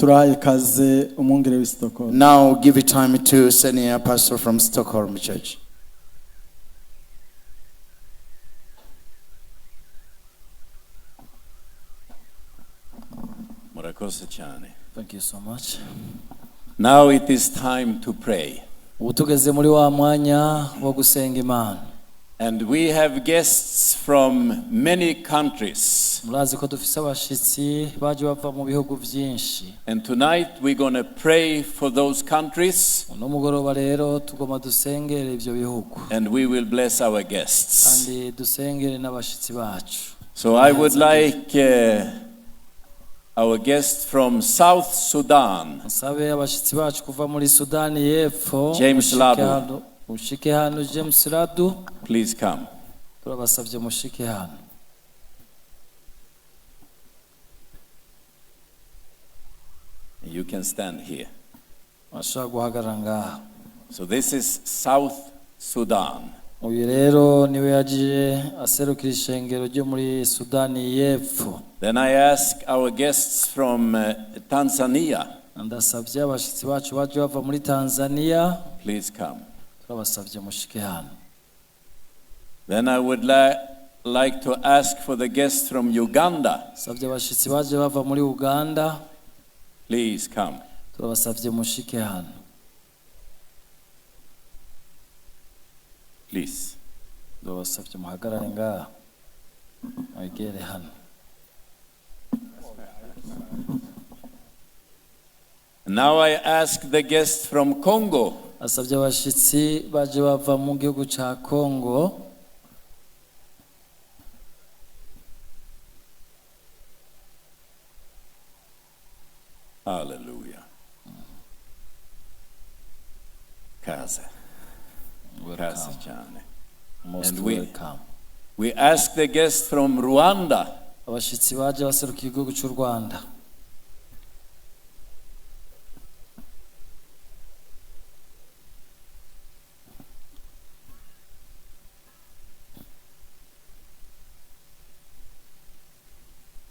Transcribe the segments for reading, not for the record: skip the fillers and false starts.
turahaye Kaze umwungere w'i Stockholm. Now give it time to senior pastor from Stockholm Church. Thank you so much. Now it is time to pray. Utugeze muri wa mwanya wo gusenga Imana. And we have guests from many countries. Murazi ko dufise abashitsi baje bava mu bihugu byinshi. And tonight we're going to pray for those countries. No mugoroba rero tugoma dusengere ivyo bihugu. And we will bless our guests. Kandi dusengere n'abashitsi bacu. So I would like our guest from South Sudan, Sabe abashitsi bacu kuva muri Sudani y'Epfo, James Ladu. Mushike hano James Ladu. Please come. Turabasavye mushike hano. You can stand here. Ashaka guhagarara ngaha. So this is South Sudan. Uyu rero niwe yaje aserukira ishengero ryo muri Sudani y'Epfo. Then I ask our guests from Tanzania. Ndasavye abashitsi bacu baje bava muri Tanzania. Please come. Turabasavye mushike hano. Then I would like to ask for the guests from Uganda. Savye abashitsi baje bava muri Uganda. Please come. Turabasavye mushike hano. Please. Turabasavye muhagarare ngaha. Mwegere hano. Now I ask the guests from Congo. Asavye abashitsi baje bava mu gihugu ca Congo. Hallelujah. Kaze. Kaze cyane. Most And welcome. we ask the guests from Rwanda. Abashitsi baje baserukiye igihugu cy'u Rwanda.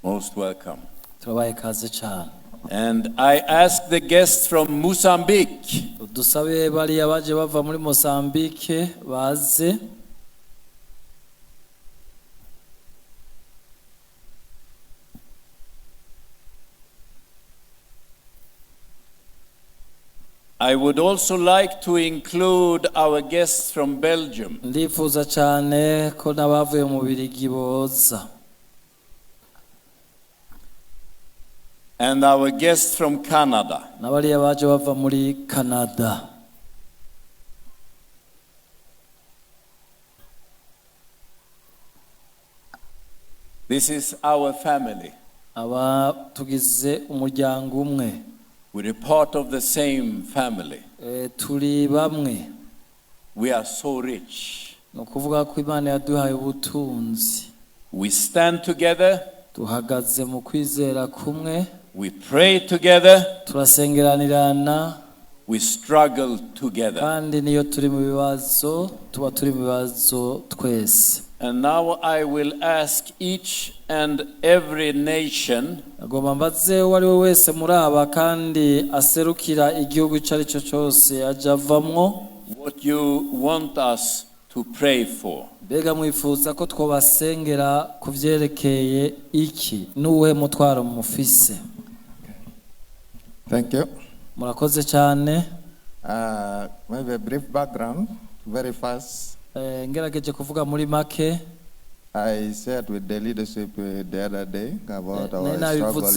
Most welcome. Turabaye kaze cyane. And I ask the guests from Mozambique. Dusabe bari abaje bava muri Mozambique baze. I would also like to include our guests from Belgium. Ndifuza cyane ko nabavuye mu Birigi boza. And our guests from Canada. Nabari abaje bava muri Canada. This is our family. Aba tugize umuryango umwe. We're a part of the same family. Turi bamwe. We are so rich. No kuvuga ko Imana yaduhaye ubutunzi. We stand together. Tuhagaze mu kwizera kumwe. We pray together. Turasengeranirana. We struggle together. Kandi niyo turi mu bibazo, tuba turi mu bibazo twese. And now I will ask each and every nation. Agomba mbaze wari we wese muri aba kandi aserukira igihugu cyari cyo cyose ajavamwo. What you want us to pray for. Bega mwifuza ko twobasengera kuvyerekeye iki nuwe mutwaro mufise. Thank you. Murakoze cyane. Maybe a brief background, very fast. Ngerageje kuvuga muri make. I shared with the leadership the other day about our struggle in South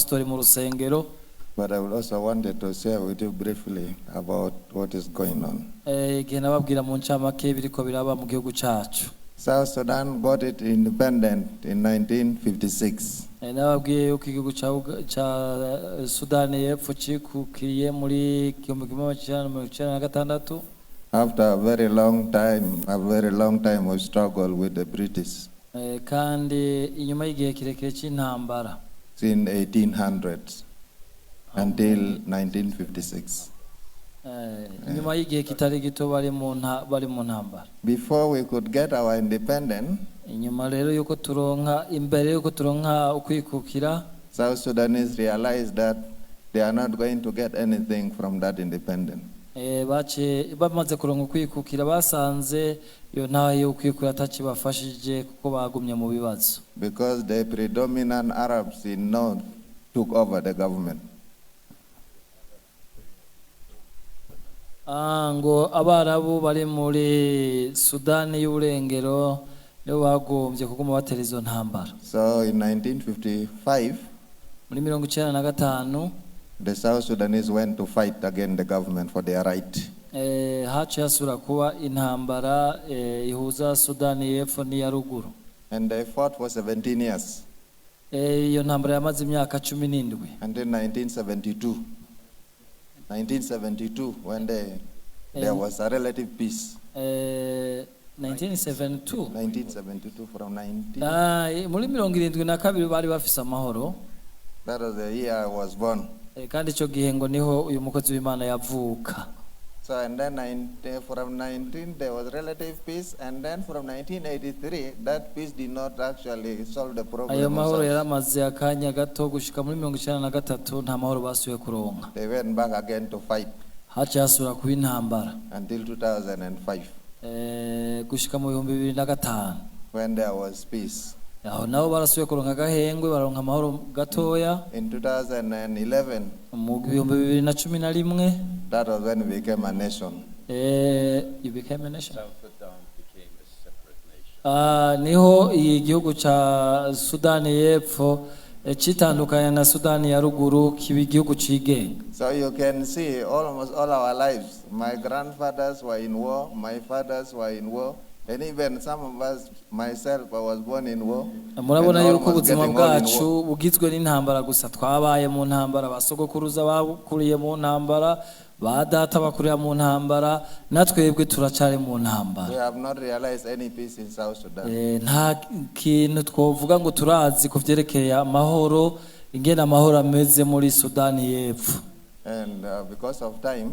Sudan. But I would also wanted to share with you briefly about what is going on. South Sudan got it independent in 1956. After a very long time of struggle with the British. In 1800s until 1956. Before we could get our independence, inyuma rero yuko turonka imbere yuko turonka ukwikukira South Sudanese realized that they are not going to get anything from that independence. bace bamaze kuronka ukwikukira basanze iyo ntaho yo kwikukira atacibafashije kuko bagumye mu bibazo Because the predominant Arabs in North took over the government. ngo abarabu bari muri Sudani y'uburengero nibo bagombye kuguma batera izo ntambara. So in 1955, muri 1995 the South Sudanese went to fight against the government for their right. haciye hasubira kuba intambara ihuza Sudani y'Epfo n'iya ruguru. And they fought for 17 years. Iyo ntambara yamaze imyaka 17. Until 1972. 1972, when there was a relative peace. 1972. 1972 from 19. muri 72 bari bafise amahoro. That was the year I was born. kandi ico gihe ngo niho uyu mukozi w'Imana yavuka. So and then from 19 there was relative peace, and then from 1983 that peace did not actually solve the problem. Ayo mahoro yaramaze akanya gato gushika muri 1993 nta mahoro basuye kuronka. They went back again to fight. haciye hasubira kuba intambara. Until 2005. gushika mu 2005. When there was peace. aho nabo barasuye kuronka gahengwe baronka amahoro gatoya. In 2011. mu 2011. That was when we became a nation. You became a nation. South Sudan became a separate nation. niho igihugu ca Sudani y'Epfo citandukanye na Sudani ya ruguru kiba igihugu cigenga. So you can see almost all our lives. My grandfathers were in war, my fathers were in war, and even some of us, myself, I was born in war. Murabona yuko ubuzima bwacu bugizwe n'intambara gusa twabaye mu ntambara basogokuruza bakuriye mu ntambara badata bakuriye mu ntambara natwebwe turacari mu ntambara. We have not realized any peace in South Sudan. nta kintu twovuga ngo turazi ku vyerekeye amahoro ingena amahoro ameze muri Sudani y'Epfo. And because of time,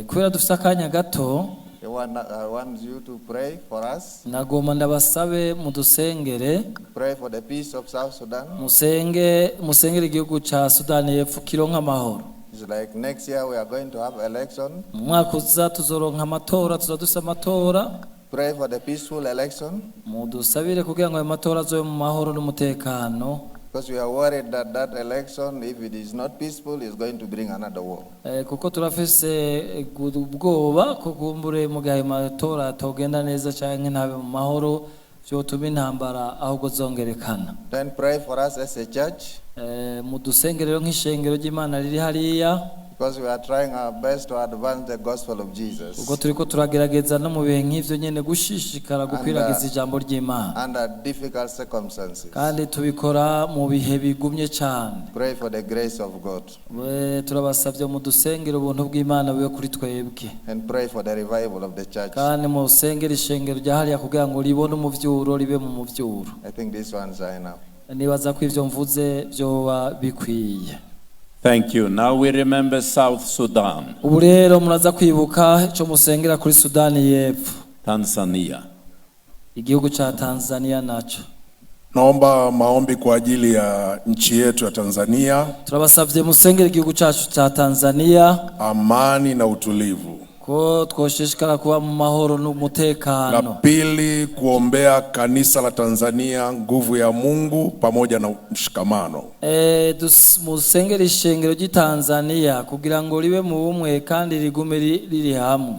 kubera dufite akanya gato, I want you to pray for us. nagomba ndabasabe mudusengere. Pray for the peace of South Sudan. musengere igihugu ca Sudani y'Epfo kironka amahoro. It's like next year we are going to have election. Mwaka uza tuzoronka amatora, tuzadusa amatora. Pray for the peaceful election. Mudusabire kugira ngo ayo matora azobe mu mahoro n'umutekano. Because we are worried that that election, if it is not peaceful, is going to bring another war. Kuko turafise ubwoba ko kumbure mu gihe amatora atogenda neza canke ntabe mu mahoro vyotuma intambara ahubwo zongerekana. Then pray for us as a church. Mudusengere nk'ishengero ry'Imana riri hariya. Because we are trying our best to advance the gospel of Jesus. Ubwo turiko turagerageza no mu bihe nk'ivyo nyene gushishikara gukwiragiza ijambo ry'Imana. Under difficult circumstances. Kandi tubikora mu bihe bigumye cyane. Pray for the grace of God. Turabasavye mudusengere ubuntu bw'Imana bube kuri twebwe. And pray for the revival of the church. Kandi musengere ishengero rya hariya kugira ngo ribone umuvyuro ribe mu muvyuro. I think these ones are enough. Nibaza ko ivyo mvuze byoba bikwiye. Thank you. Now we remember South Sudan. Ubu rero muraza kwibuka ico musengera kuri Sudani y'Epfo. Tanzania. Igihugu cha Tanzania nacho. Naomba maombi kwa ajili ya nchi yetu ya Tanzania. Turabasavye musengere igihugu cacu cha Tanzania. Amani na utulivu. Ko twoshishikara kuba mu mahoro n'umutekano. La pili, kuombea kanisa la Tanzania, nguvu ya Mungu pamoja na mshikamano. Musengere ishengero ry'Tanzania kugira ngo ribe mu bumwe kandi rigume riri hamwe.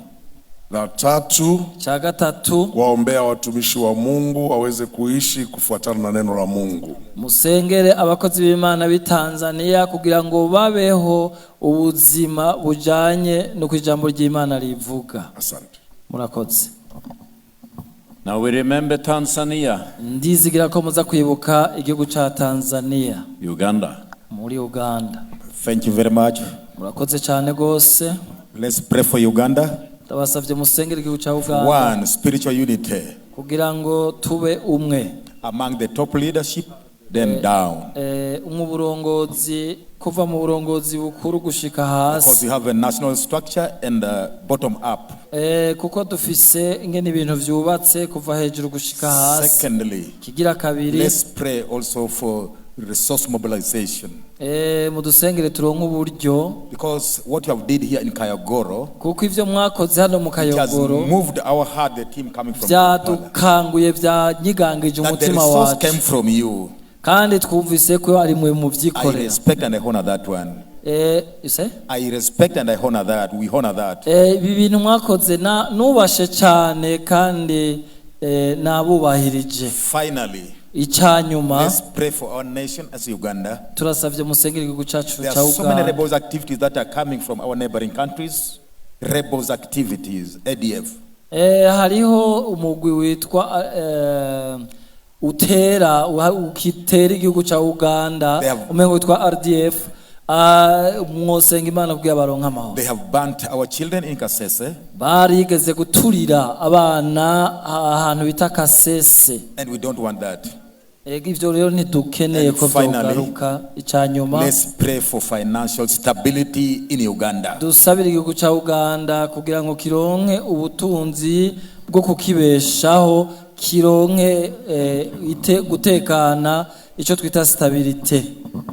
La tatu, cha gatatu, waombea watumishi wa Mungu waweze kuishi kufuatana na neno la Mungu. Musengere abakozi b'Imana b'Tanzania kugira ngo babeho ubuzima bujanye no kwijambo ry'Imana rivuga. Asante. Murakoze. Now we remember Tanzania. Ndizigira ko muza kwibuka igihugu ca Tanzania. Uganda. Muri Uganda. Thank you very much. Murakoze cyane gose. Let's pray for Uganda. Tabasavye musengere igihugu ca Uganda. One, spiritual unity. Kugira ngo tube umwe. Among the top leadership, then down. Umuburongozi kuva mu burongozi bukuru gushika because hasi we have a national structure and bottom up. kuko dufise ingene ibintu vyubatse kuva hejuru gushika hasi. Secondly, kigira kabiri let's pray also for resource mobilization. mudusengere turonke uburyo, Because what you have did here in Kayogoro, kuko ivyo mwakoze hano mu it has Kayogoro moved our heart, the team coming from Kampala. vyadukanguye vyanyigangije That the umutima resource wacu, came from you. kandi twumvise ko ari mwe mu I vyikorera. respect and I honor that one. You say? I respect and I honor that. We honor that. Ibi bintu mwakoze nubashe cyane kandi nabubahirije. Finally, Icyanyuma let's pray for our nation as Uganda. turasavye musengere igihugu cacu There ca are so many Uganda. rebels activities that are coming from our neighboring countries. Rebels activities, ADF. Hariho umugwi witwa ukitera igihugu ca Uganda, umengo witwa RDF. Mwosenga Imana kugira baronka amahoro. They have burnt our children in Kasese. Barigeze guturira abana ahantu bita Kasese. And we don't want that. Ivyo rero ntidukeneye ko vyogaruka. Icyanyuma Let's pray for financial stability in Uganda. dusabira igihugu ca Uganda kugira ngo kironke ubutunzi bwo kukibeshaho, kironke gutekana, ico twita stabilite.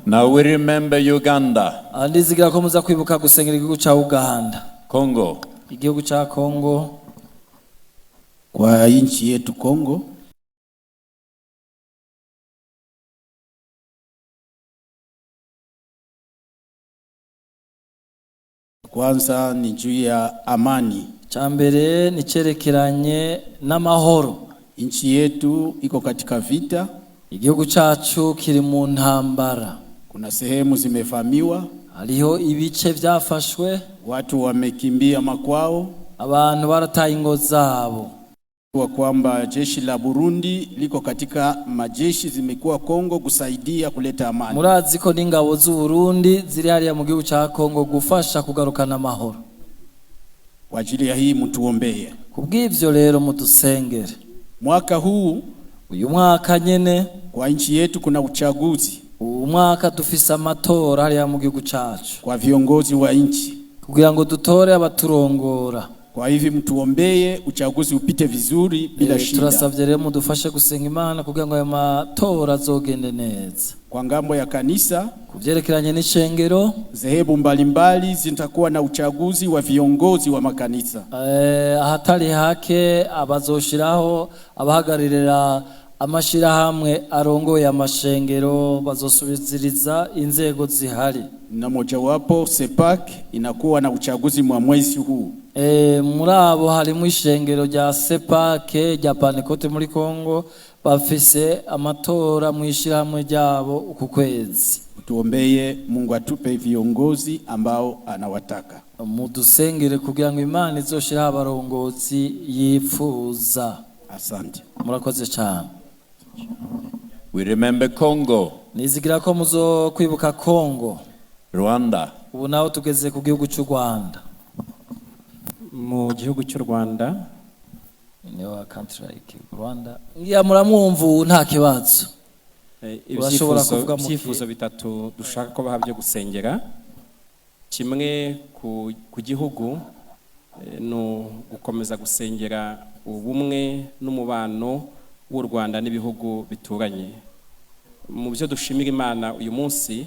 Now we remember Uganda, Ndizigira ko muza kwibuka gusengera igihugu ca Uganda, Congo. igihugu ca Kongo. Kwa nchi yetu Kongo, kwanza ni juu ya amani. Chambere ni cerekeranye n'amahoro. Nchi yetu iko katika vita, Igihugu cacu kiri mu ntambara. kuna sehemu zimefamiwa, Hariho ibice vyafashwe, watu wamekimbia makwao, abantu barataye ingo zabo. kwa kwamba jeshi la Burundi liko katika majeshi zimekuwa Kongo kusaidia kuleta amani. Murazi ko n'ingabo z'u Burundi ziri hariya mu gihugu ca Kongo gufasha kugarukana amahoro. Kwa ajili ya hii mtuombee. Kubw'ivyo rero mudusengere. Mwaka huu, Uyu mwaka nyene kwa nchi yetu kuna uchaguzi umwaka dufise amatora hariya mu gihugu cacu kwa viongozi wa nchi. kugira ngo dutore abaturongora. Kwa hivi mtuombee uchaguzi upite vizuri bila shida. Turasavye rero mudufashe gusenga Imana kugira ngo ayo matora azogende neza. Kwa ngambo ya kanisa, Kuvyerekeranye n'ishengero, zehebu mbalimbali zitakuwa na uchaguzi wa viongozi wa makanisa. ahatari hake abazoshiraho abahagararira amashirahamwe arongoye amashengero, bazosubiziriza inzego zihari. Na mojawapo Sepak inakuwa na uchaguzi mwa mwezi huu. Muri abo harimo ishengero rya Sepake rya Pantekote muri Kongo, bafise amatora mu ishirahamwe ryabo uku kwezi. Tuombeye Mungu atupe viongozi ambao anawataka. Mudusengere kugira ngo Imana izoshiraho abarongozi yifuza. Asante. Murakoze cyane. We remember Congo, Nizigira ko muzo kwibuka Kongo. Rwanda. Ubu naho tugeze ku gihugu cy'u Rwanda. Mu gihugu cy'u Rwanda, ni wa country like Rwanda. Ya muramwumva nta kibazo. ibyifuzo bitatu dushaka ko bahabye gusengera. Kimwe ku gihugu no gukomeza gusengera ubumwe n'umubano w'u Rwanda n'ibihugu bituranye. Mu byo dushimira Imana uyu munsi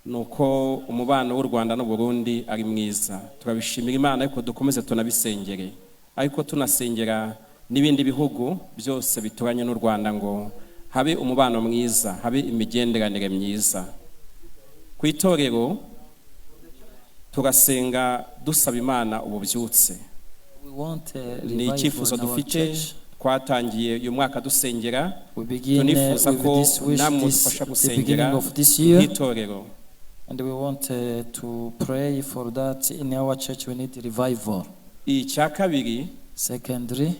nuko umubano w'u Rwanda n'u Burundi ari mwiza. Turabishimira Imana ariko dukomeze tunabisengere. Ariko tunasengera n'ibindi bihugu byose bituranye n'u Rwanda ngo habe umubano mwiza, habe imigenderanire myiza. Ku itorero turasenga dusaba Imana ububyutse. Ni icyifuzo dufite, twatangiye uyu mwaka dusengera, tunifuza ko namwe dufasha gusengera itorero. And we want to pray for that. In our church we need revival. Icya kabiri, secondly,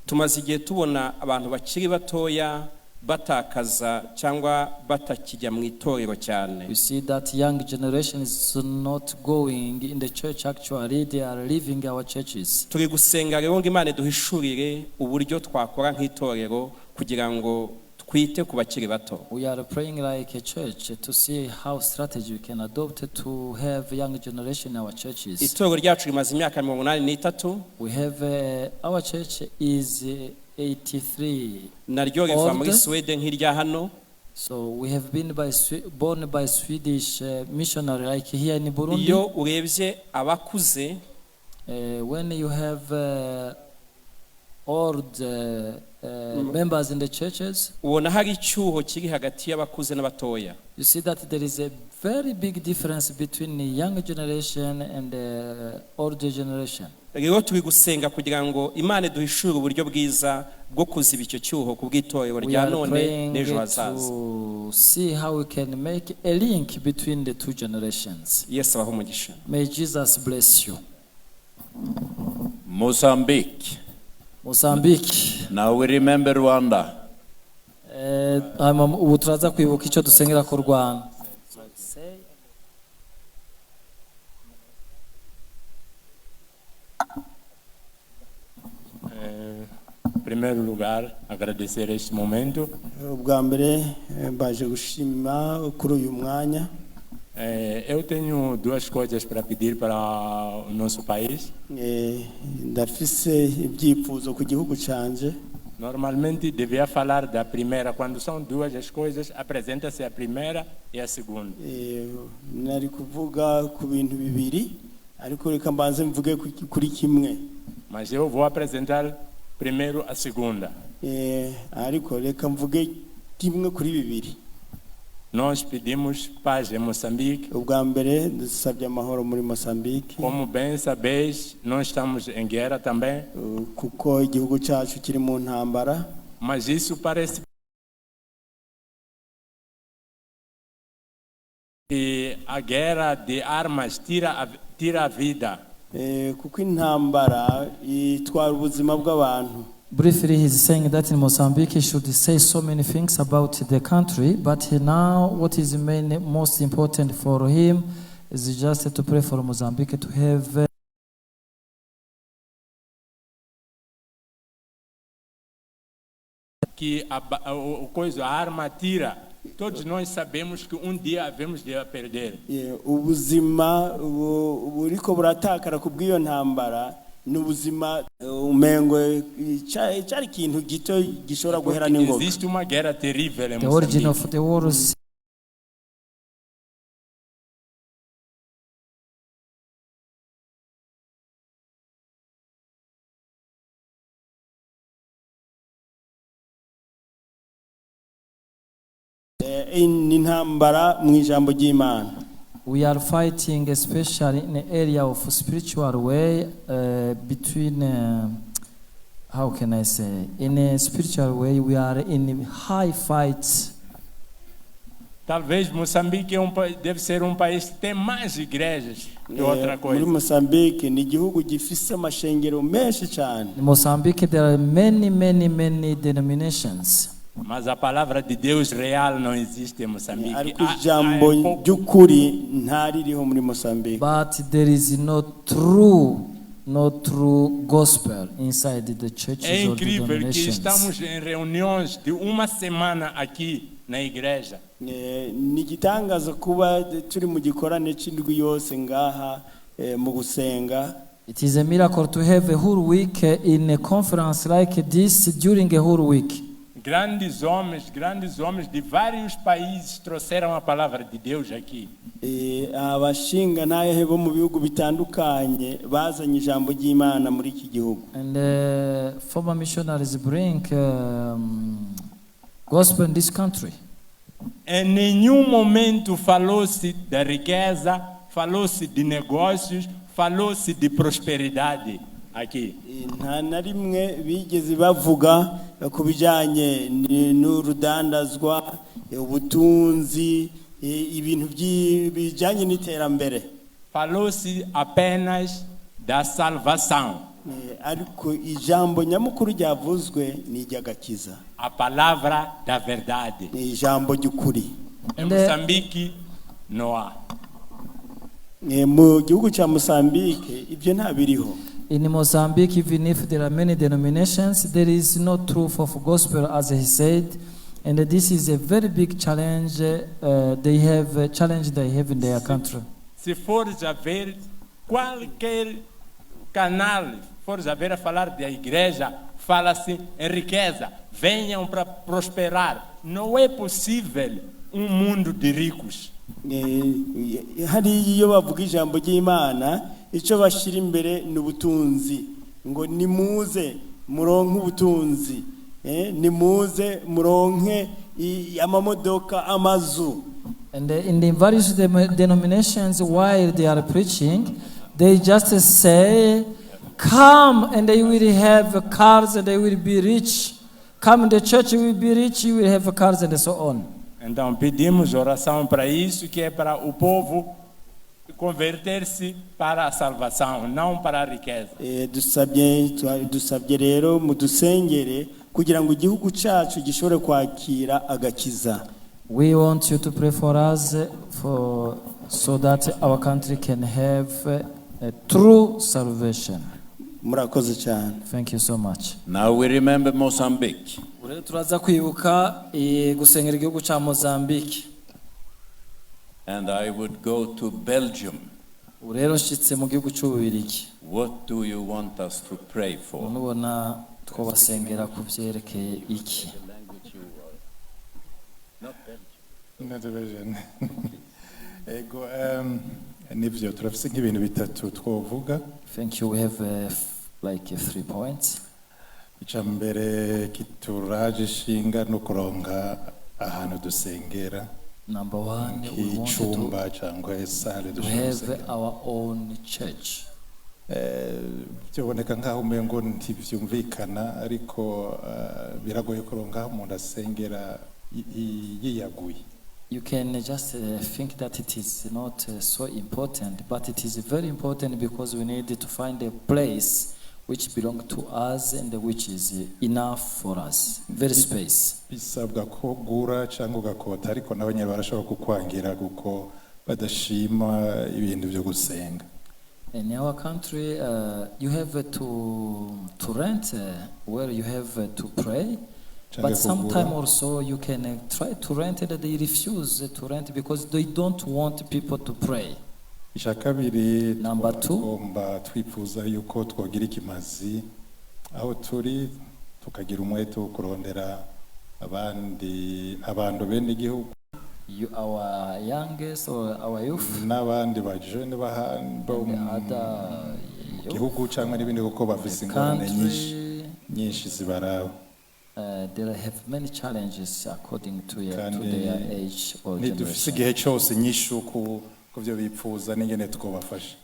tumaze igihe tubona abantu bakiri batoya batakaza cyangwa batakijya mu itorero cyane. We see that young generation is not going in the church. Actually they are leaving our churches. Turi gusenga rero ngo Imana duhishurire uburyo twakora nk'itorero kugira ngo twite ku bakiri bato. We are praying like a church to see how strategy we can adopt to have young generation in our churches. Itorero ryacu rimaze imyaka 83. We have our church is 83. Naryo riva muri Sweden nk'irya hano. So we have been born by Swedish missionary like here in Burundi. Iyo urebye abakuze, when you have old members in the churches, ubona hari icyuho kiri hagati y'abakuze n'abatoya. you see that there is a very big difference between the young generation and the older generation. Rero turi gusenga kugira ngo Imana iduhishure uburyo bwiza bwo kuziba icyo cyuho ku bw'itorero rya none n'ejo hazaza. To see how we can make a link between the two generations. Yes, abaho umugisha. May Jesus bless you. Mozambique. Now we remember Rwanda. Ubu turaza kwibuka icyo dusengera ku Rwanda. Em primeiro lugar, agradecer este momento. Ubwa mbere baje gushima kuri uyu mwanya. Eu tenho duas coisas para pedir para o nosso país. Ndafise ibyifuzo ku gihugu canje. Normalmente devia falar da primeira, quando são duas as coisas, apresenta-se a primeira e a segunda. Nari kuvuga ku bintu bibiri, ariko reka mbanze mvuge kuri kimwe. Mas eu vou apresentar primeiro a segunda. Ariko reka mvuge kimwe kuri bibiri. Nós pedimos paz em Moçambique. Ubwa mbere dusabye amahoro muri Moçambique. Como bem sabeis, nós estamos em guerra também. Kuko igihugu cyacu kiri mu ntambara. Mas isso parece que a guerra de armas tira a vida. Kuko intambara itwara ubuzima bw'abantu. Briefly, he's saying that in Mozambique he should say so many things about the country, but now what is most important for him is just to pray for Mozambique to have que a arma tira. Todos nós sabemos que dia havemos de perder. Ubuzima buriko buratakara ku bw'iyo ntambara. N'ubuzima umengo cyari ikintu gito gishobora guhera n'ingoga. Existe uma guerra terrível em Moçambique. The origin of the war is intambara mu ijambo ry'Imana. We are fighting especially in the area of spiritual way between how can I say, in a spiritual way we are in high fights. Talvez Moçambique deve ser país que tem mais igrejas que outra coisa. Muri Moçambique ni igihugu gifise amashengero menshi cyane. In Mozambique there are many denominations. Mas a palavra de Deus real não existe em Moçambique. Ijambo ry'ukuri ntaririho muri Moçambique. But there is no true gospel inside the churches or the denominations. É incrível que estamos em reuniões de uma semana aqui na igreja. Ni gitangaza kuba turi mu gikorane c'indwi yose ngaha mu gusenga. It is a miracle to have a whole week in a conference like this during a whole week. Grandes homens de vários países trouxeram a palavra de Deus aqui. Abashinga naye bo mu bihugu bitandukanye bazanye ijambo ry'Imana muri iki gihugu. And former missionaries bring gospel in this country. Em nenhum momento falou-se da riqueza, falou-se de negócios, falou-se de prosperidade aqui. Nta na rimwe bigeze bavuga ku bijyanye n'urudandazwa, ubutunzi, ibintu bijyanye n'iterambere. Falou-se apenas da salvação. Ariko ijambo nyamukuru ryavuzwe ni iry'agakiza. A palavra da verdade. Ni ijambo ry'ukuri. Em Moçambique não há. Mu gihugu cya Moçambique ibyo ntabiriho. In Mozambique, even if there are many denominations, there is no truth of gospel, as he said, And this is a very big challenge they have in their country. Se fores a ver qualquer canal, fores a ver a falar da igreja, fala-se em riqueza. Venham para prosperar. Não é possível mundo de ricos. Hari iyo bavuga ijambo ry'Imana icyo bashira imbere n'ubutunzi ngo nimuze muronke ubutunzi nimuze muronke amamodoka amazu. And in the various denominations while they are preaching, they just say, come and they will have cars and they will be rich. Come in the church, you will be rich, you will have cars and so on. Então pedimos oração para isso, que é para o povo converter-se para a salvação, não para a riqueza. Dusabye rero mudusengere kugira ngo igihugu cyacu gishobore kwakira agakiza. We want you to pray for us so that our country can have a true salvation. Murakoze cyane. Thank you so much. Now we remember Mozambique. Turaza kwibuka gusengera igihugu cya Mozambique. And I would go to Belgium. Urero nshitse mu gihugu cy'Ububirigi. What do you want us to pray for? Nubona twabasengera ku byerekeye iki? Not Belgium. Ego nivyo turafise nk'ibintu bitatu twovuga. Thank you. We have like 3 points. Icyambere kituraje shinga no kuronka ahantu dusengera. Number 1, we want to have our own church. Byoboneka nkaho umengo ntivyumvikana ariko biragoye kuronka umuntu asengera yiyaguye. You can just think that it is not so important, but it is very important because we need to find a place which belongs to us and which is enough for us. Very space. Bisabwa ko gura cyangwa ugakota ariko nabanye barashobora kukwangira kuko badashima ibintu byo gusenga. In our country, you have to rent where you have to pray. But sometimes also you can try to rent and they refuse to rent because they don't want people to pray. Number 2, twifuza yuko twogira ikimazi aho turi tukagira umwete wo kurondera abantu bene igihugu. Our youngest or our youth n'abandi baje igihugu cyangwa n'ibindi kuko bafise ingorane nyinshi zibaraba. They have many challenges according to their age or generation.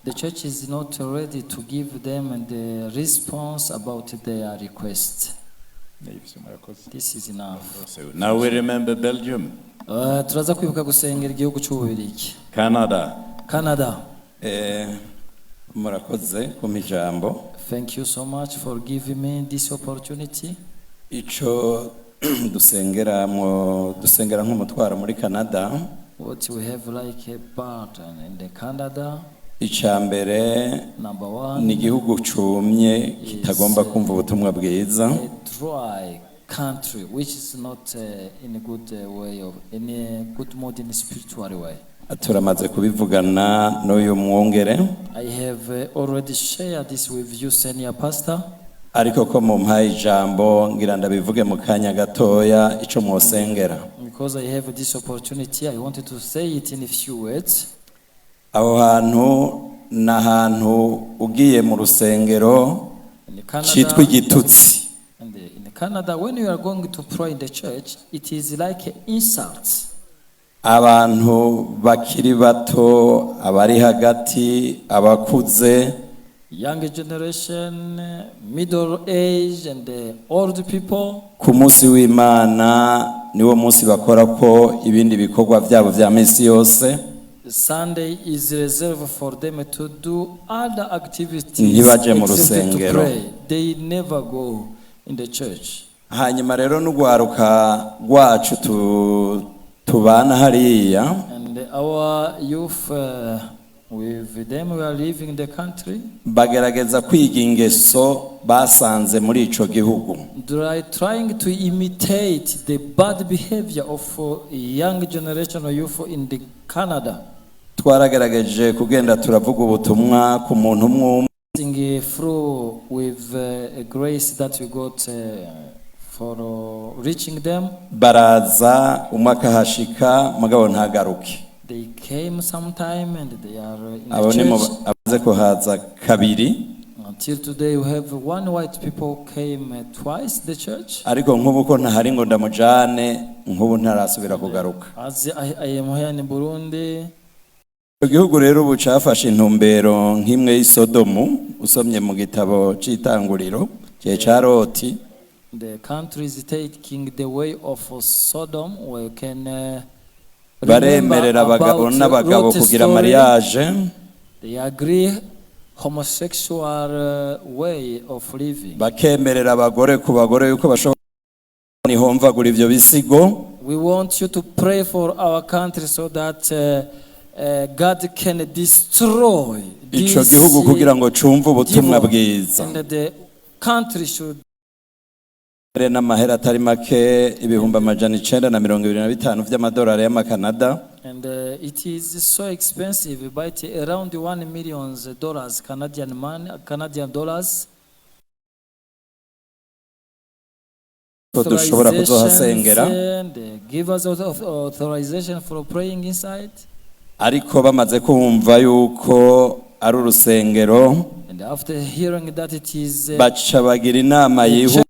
The church is not ready to give them the response about their request. This is enough. So now we remember Belgium. Turaza kwibuka gusengera igihugu cy'Ububirigi. Canada. Murakoze kumijambo. Thank you so much for giving me this opportunity. Ico dusengera nk'umutwaro muri Canada. What we have like a burden in Canada. Icambere ni igihugu cumye kitagomba kumva ubutumwa bwiza. A dry country which is not in a good way of in a good mood in a spiritual way. Turamaze kubivugana n'uyu mwongere. I have already shared this with you, senior pastor. Ariko ko mumpaye ijambo ngira ndabivuge mu kanya gatoya ico mwosengera. Because I have this opportunity, I wanted to say it in a few words. Aho hantu na hantu ugiye mu rusengero cyitwa igitutsi. And in Canada, when you are going to pray in the church, it is like an insult. Abantu bakiri bato, abari hagati, abakuze, young generation, middle age and old people. Ku munsi w'Imana niwo munsi bakora ko ibindi bikorwa byabo bya misi yose. Sunday is reserved for them to do other activities. Ntibaje mu rusengero. They never go in the church. Hanyuma rero n'ugwaruka rwacu tubana hariya. And our youth With them we are leaving the country. bagerageza kwiga ingeso basanze muri ico gihugu. They are trying to imitate the bad behavior of young generation of youth in the Canada. Twaragerageje kugenda turavuga ubutumwa ku muntu umwe Through with a grace that we got for reaching them. baraza umwaka hashika mugabo ntagaruke. They came sometime and they are in the Abone church. abaze kuhaza kabiri. Until today we have one white people came twice the church. Ariko nk'ubu ko ntahari ngo ndamujane nk'ubu ntarasubira kugaruka. As I am here in Burundi. Igihugu rero ubu cafashe intumbero nk'imwe y'Isodomu usomye mu gitabo c'itanguriro cye ca Loti. The country is taking the way of Sodom. We can baremerera abagabo n'abagabo kugira mariage. They agree homosexual way of living. Bakemerera abagore ku bagore yuko bashobora nihomvagura ivyo bisigo. We want you to pray for our country so that God can destroy ico gihugu kugira ngo cumve ubutumwa bwiza. And the country should n'amahera atari make ibihumbi 925 vy'amadolari y'amakanada. And it is so expensive, but around $1 million Canadian dollars. Dushobora kuzohasengera. And give us authorization for praying inside. Ariko bamaze kumva yuko ari urusengero. And after hearing that it is baca bagira inama yihuta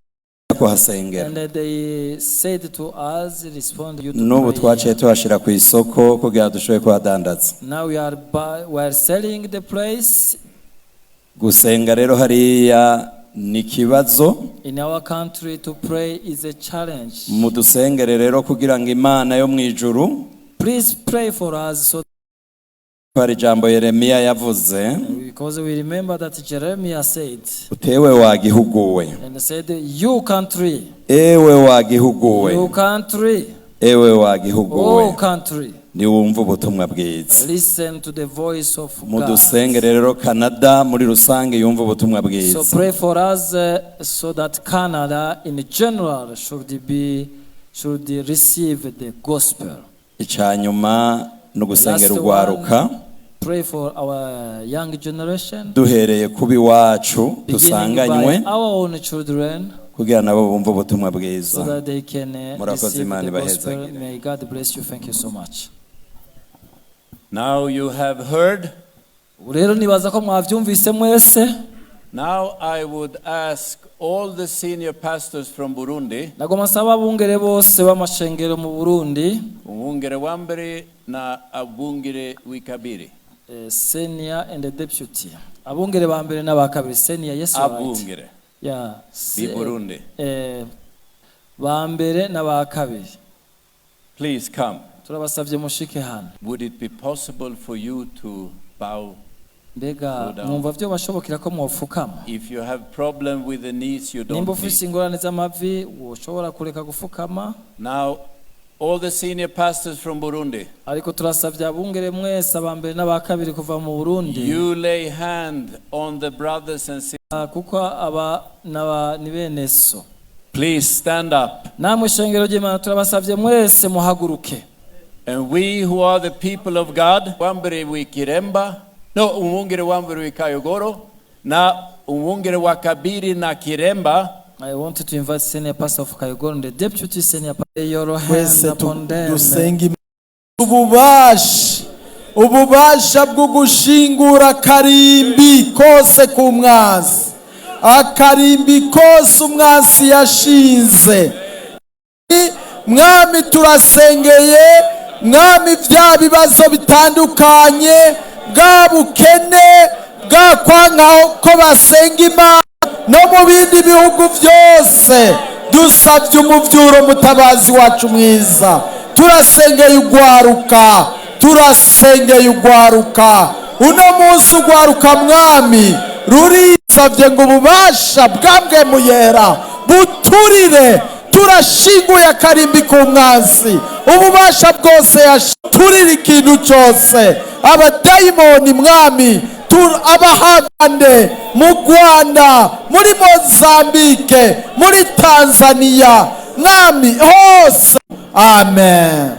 kuhasengera. And they said to us, respond you to n'ubu twaciye tuhashira ku isoko kugira dushoboye kuhadandaza. Now we are selling the place. Gusenga rero hariya ni kibazo. In our country to pray is a challenge. Mudusengere rero kugira ngo Imana yo mwijuru. Please pray for us so hari jambo Yeremiya yavuze. Because we remember that Jeremiah said. Utewe wa gihugu we. And said, you country. Ewe wa gihugu we. You country. Ewe wa gihugu we. Oh country. Ni wumva ubutumwa bwiza. Listen to the voice of God. Mudusengere rero Canada muri rusange yumva ubutumwa bwiza. So pray for us so that Canada in general should receive the gospel. Icyanyuma no gusengera urwaruka. Pray for our young generation. Duhereye kubi wacu dusanganywe. Our own children. Kugira nabo bumva ubutumwa bwiza. So that they can receive the gospel. baheza. May God bless you. Thank you so much. Now you have heard. Rero nibaza ko mwavyumvise mwese. Now I would ask all the senior pastors from Burundi. Nagoma saba abungere bose b'amashengero mu Burundi. Umwungere wa mbere na abungere w'ikabiri. Senior and the deputy. Abungere ba mbere n'abakabiri. Senior, yes, right. Abungere. Yeah. Bi Burundi. Ba mbere n'abakabiri. Please come. Turabasavye mushike hano. Would it be possible for you to bow? Mbega mwumva vyo bashobokera ko mwofukama. If you have problem with the knees, you don't. Nimba ufise ingorane z'amavi woshobora kureka gufukama. Now all the senior pastors from Burundi. Ariko turasavye abungere mwese abambere n'abakabiri kuva mu Burundi. You lay hand on the brothers and sisters. Kuko aba ni bene so. Please stand up. Namwe shengero ry'Imana turabasavye mwese muhaguruke. And we who are the people of God, wambere w'ikiremba, no, umwungere wambere w'Kayogoro, na umwungere wa kabiri na kiremba. I wanted to invite senior pastor of Kayogoro and the deputy senior pastor. Your hand upon them. Ububasha bwo gushingura karimbi kose ku mwanzi. Akarimbi kose umwanzi yashinze. Mwami turasengeye, mwami vya bibazo bitandukanye, bwa bukene, bwa kwanka ko basenga Imana no mu bindi bihugu byose. Dusabye umuvyuro mutabazi wacu mwiza. Turasengeye ugwaruka. Turasengeye ugwaruka. Uno munsi ugwaruka mwami rurisavye ngo ububasha bwambwe muyera buturire. Turashinguye akarimbi ku mwanzi. ububasha bwose turira ikintu cyose abadayimoni mwami abahagande mu Rwanda muri Mozambique muri Tanzania mwami hose amen.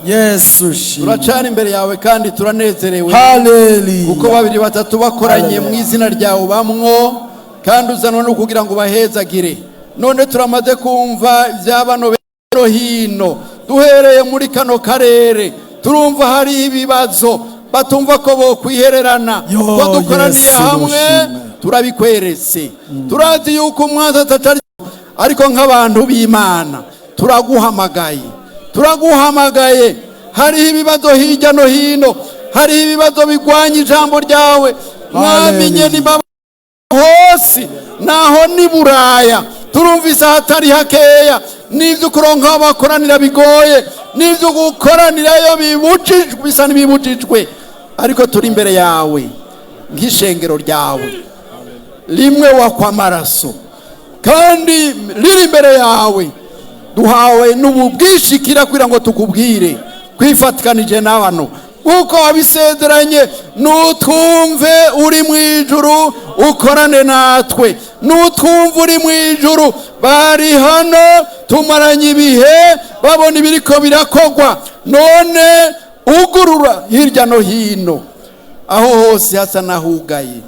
Yesu turacana imbere yawe kandi turanezerewe kuko babiri batatu bakoranye mu izina ryawe bamwo kandi uzanwa no kugira ngo bahezagire. None turamaze kumva iby'abano bero hino duhereye muri kano karere turumva hari ibibazo batumva ko bo kwihererana ko dukoraniye hamwe turabikweretse turazi yuko umwanzi atatari ariko nk'abantu b'Imana turaguhamagaye hari ibibazo hirya no hino hari ibibazo bigwanya ijambo ryawe mwamenye ni hose naho ni Buraya turumvise hatari hakeya n'ivyo kuronka abakoranira bigoye n'ivyo gukoranirayo bibujijwe bisa n'ibibujijwe ariko turi imbere yawe nk'ishengero ryawe rimwe wakwamaraso kandi riri imbere yawe duhawe n'ububwishikira kugira ngo tukubwire kwifatikanije n'abano uko wabisezeranye nutwumve uri mu ijuru ukorane natwe nutwumve uri mu ijuru bari hano tumaranye ibihe babona ibiriko birakogwa none ugurura hirya no hino aho hose hasa nahugaye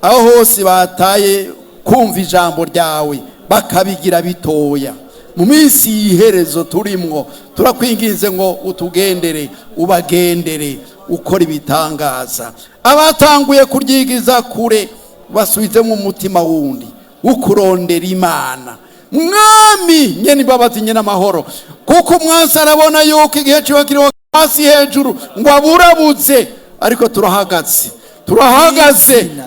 aho hose bataye kumva ijambo ryawe bakabigira bitoya mu minsi y'iherezo turimwo turakwinginze ngo utugendere ubagendere ukora ibitangaza abatanguye kuryigiza kure basubize mu mutima wundi ukurondera Imana mwami nyene imbabazi nyene amahoro kuko umwansi arabona yuko igihe ciwe kiriho hasi hejuru ngo aburabuze ariko turahagaze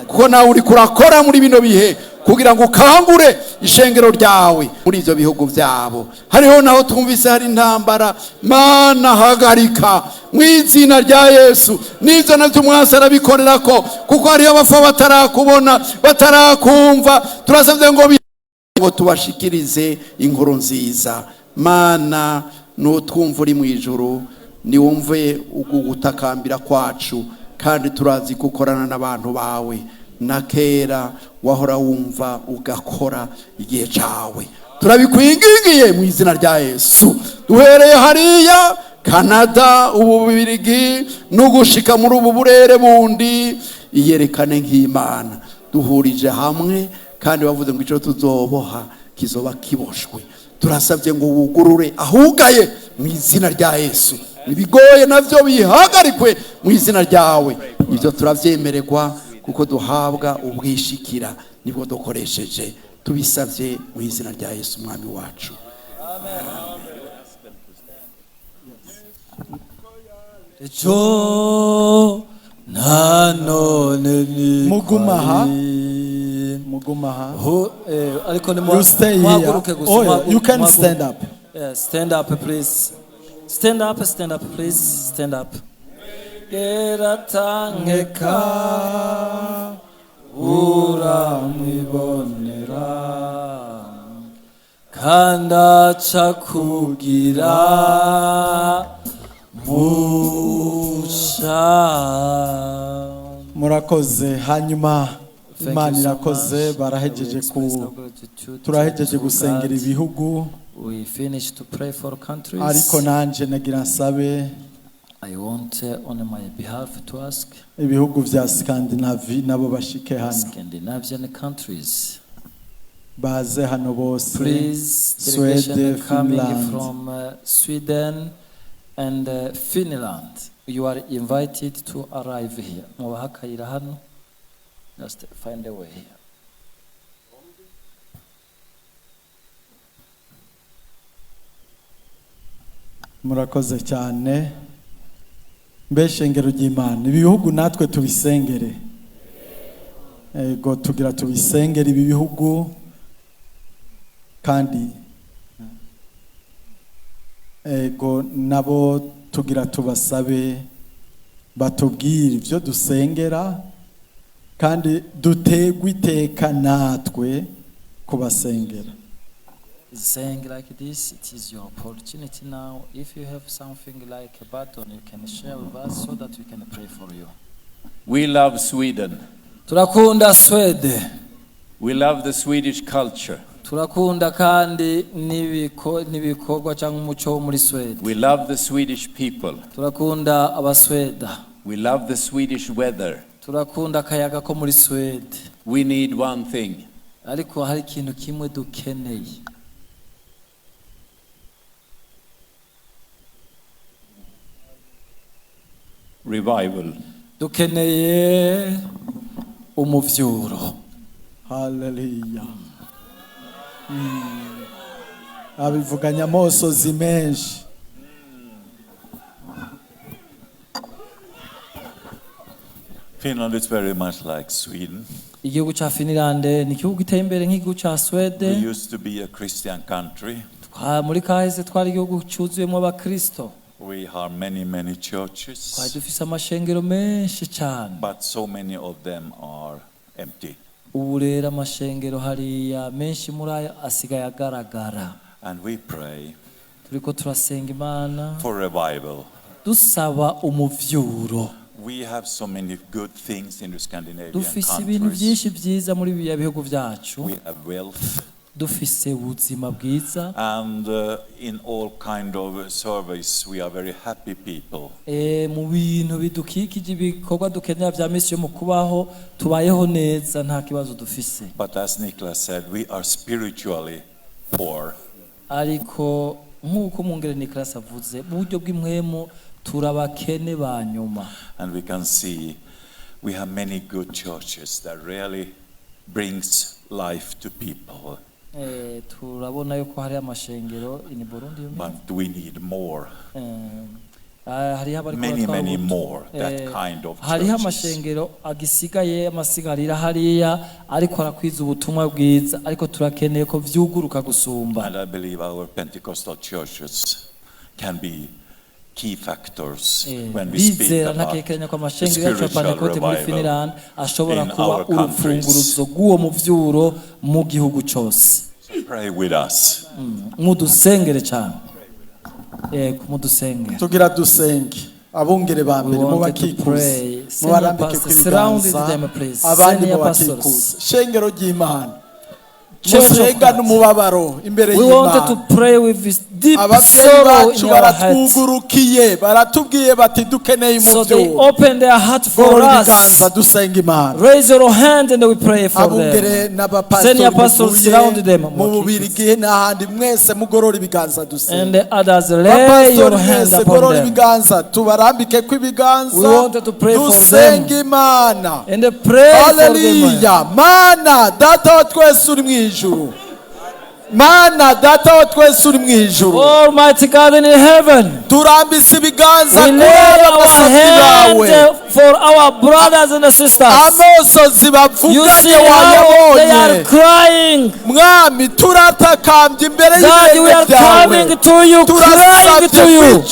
kuko nawe uri kurakora muri bino bihe kugira ngo ukangure ishengero ryawe muri ivyo bihugu vyabo hariho naho twumvise hari intambara Mana hagarika mu izina rya Yesu n'ivyo navyo umwansi arabikorera ko kuko hariho abafa batarakubona batarakumva turasavye ngo tubashikirize inkuru nziza Mana nutwumva uri mu ijuru niwumve ugutakambira kwacu kandi turazi gukorana n'abantu bawe na kera wahora wumva ugakora igihe cawe turabikwingingiye mu izina rya Yesu duhereye hariya Canada ububirigi nugushika muri ubu burere bundi iyerekane nk'Imana duhurije hamwe kandi bavuze ngo ico tuzoboha kizoba kiboshwe turasabye ngo wugurure ahugaye mu izina rya Yesu ibigoye navyo bihagarikwe mu izina ryawe ivyo turavyemererwa kuko duhabwa ubwishikira nibwo dukoresheje tubisavye mu izina rya Yesu mwami wacu ejo nanone ni mugumaha ariko ni you stay here. You can stand up. Stand up please. Stand up please. Stand up. Geratangeka uramwibonera kanda cakugira musha. Murakoze hanyuma Imana irakoze barahejeje turahejeje gusengera ibihugu we finished to pray for countries. Ariko nanje nagira nsabe I want on my behalf to ask ibihugu vya Scandinavia nabo bashike hano Scandinavian countries baze hano bose please delegation coming from Sweden and Finland you are invited to arrive here mubahakayira hano just find a way here. Murakoze cyane mbeshengero ry'Imana ibihugu natwe tubisengere ego tugira tubisengere ibi bihugu kandi ego nabo tugira tubasabe batubwire ivyo dusengera kandi dutegwe iteka natwe kubasengera is saying like this, it is your opportunity now. If you have something like a button, you can share with us so that we can pray for you. We love Sweden. Turakunda Swede. We love the Swedish culture. Turakunda kandi nibikorwa cyangwa umuco wo muri Swede. We love the Swedish people. Turakunda abasweda. We love the Swedish weather. Turakunda akayaga ko muri Swede. We need one thing. Ariko hari ikintu kimwe dukeneye. Revival. Dukeneye umuvyuro. Hallelujah. Abivuganya amosozi menshi. Finland is very much like Sweden. Igihugu ca Finland ni igihugu giteye imbere nk'igihugu ca Swede. We used to be a Christian country. Muri kahise twari igihugu cyuzuyemo abakristo. We have many churches. Twari dufise amashengero menshi cyane. But so many of them are empty. Ubu rero amashengero hariya menshi muri ayo asigaye agaragara. And we pray turiko turasenga Imana for revival. Dusaba umuvyuro. We have so many good things in the Scandinavian Dufise ibintu byinshi byiza muri biya bihugu byacu. We have wealth. Dufise ubuzima bwiza. And in all kind of service we are very happy people. Mu bintu bidukikije ibikorwa dukenera bya misi yo mu kubaho tubayeho neza nta kibazo dufise. But as Nicholas said, we are spiritually poor. Ariko nkuko mungere Nicholas avuze mu buryo bw'imwemo turabakene banyuma. And we can see we have many good churches that really brings life to people. Turabona yuko hari amashengero in Burundi. But we need more. Many more that kind of churches. Hariho amashengero agisigaye amasigarira hariya ariko arakwiza ubutumwa bwiza ariko turakeneye ko vyuguruka gusumba. And I believe our Pentecostal churches can be key factors when we speak about spiritual revival ashobora kuba urufunguruzo rw'uwo muvyuro mu gihugu cyose. Pray with us. Mudusengere cyane. Mudusenge. Tugira dusenge. Abungere ba mbere mu bakikuze. Mu barambike kw'ibiganza. Abandi mu bakikuze. Shengero ry'Imana. Musenga n'umubabaro imbere y'Imana. We wanted to pray with this deep sorrow in our hearts. Baratubwiye bati dukeneye umuvyuro. So they open their heart for us. Dusenga Imana. Raise your hand and we pray for them. Send your pastors surround them. Mu bubirigi n'ahandi mwese mugorora ibiganza dusenga. And the others lay your hand upon them. Ibiganza tubarambike kw'ibiganza. We wanted to pray for them. Dusenga Imana. And pray for them. Hallelujah. Mana data wa twese uri mwijuru. Mana data wa twese uri mwijuru. Almighty God in heaven. Turambise ibiganza we lay our hand for our brothers and sisters. Amosozi bavuganye wayabonye. They are crying. Mwami turatakambye imbere y'ibirenge byawe. We are coming to you, crying to you.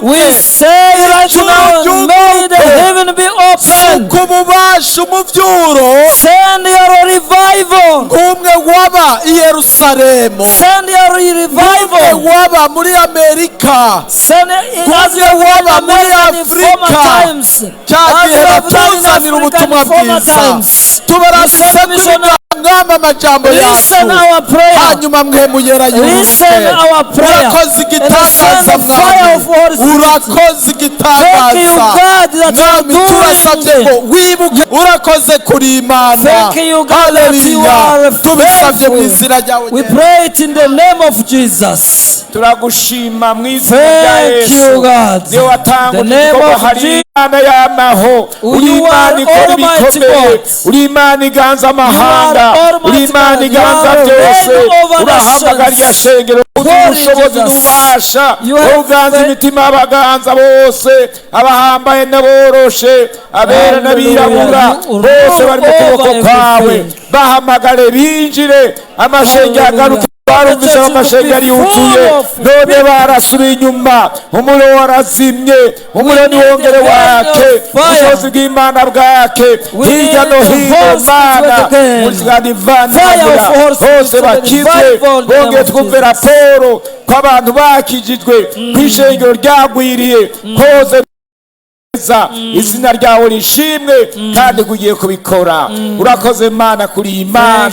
We say right now, may the heaven be open. Kumubasha umuvyuro. Send your revival. Kumwe waba i Yerusalemu. Send your revival. Kumwe waba muri Amerika. Send kumwe waba muri Afrika. Cyagihe batuzanira ubutumwa bwiza. Tubarambise mwama amajambo yacu. Hanyuma mwe muyera yuruke. Urakoze igitangaza mwami. Urakoze igitangaza. Mwami turasabye ngo wibuke. Urakoze kuri Imana. Hallelujah. Tubisabye mu izina ryawe. We pray it in the name of Jesus. Turagushima mu izina rya Yesu. The name of Jesus. Imana y'amaho, uri Imana ikora ibikomeye, uri Imana iganza amahanga, uri Imana iganza byose, urahamagariye shengero ubushobozi n'ububasha, uganza imitima y'abaganza bose, abahambaye n'aboroshe, abera n'abirabura, bose bari mu kuboko kwawe, bahamagare binjire, amashengero agaruke barumvise amashengero yuzuye none barasubiye inyuma umuriro warazimye umuriro niwongere wake ubushobozi bw'Imana bwake hirya no hino Mana muzanivanira hose bakizwe bongeye twumve raporo ko abantu bakijijwe kw'ishengero ryagwiriye hose izina ryawe rishimwe kandi ugiye kubikora urakoze Mana kuri iyi Mana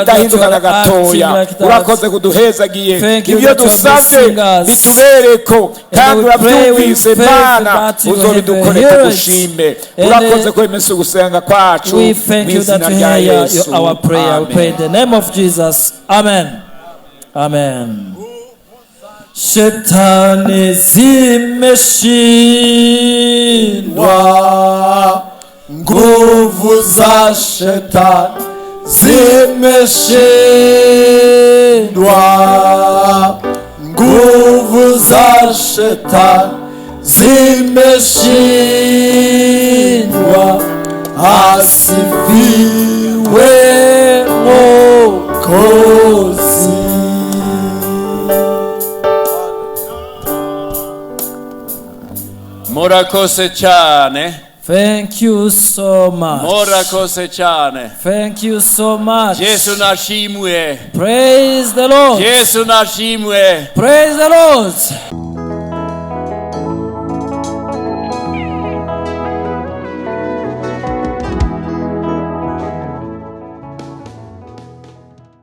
idahinduka na gatoya urakoze kuduhezagiye ibyo dusabye bitubereko kandi urabyumvise Mana uzobidukore tugushime urakoze ko imese gusenga kwacu mu izina rya Yesu our prayer we pray in the name of Jesus amen amen. Shetani zimeshindwa, nguvu za shetani zimeshindwa, nguvu za shetani zimeshindwa, asifiwe Mwokozi. Murakose cyane. Thank you so much. Murakose cyane. Thank you so much. Yesu nashimwe. Praise the Lord. Yesu nashimwe. Praise the Lord.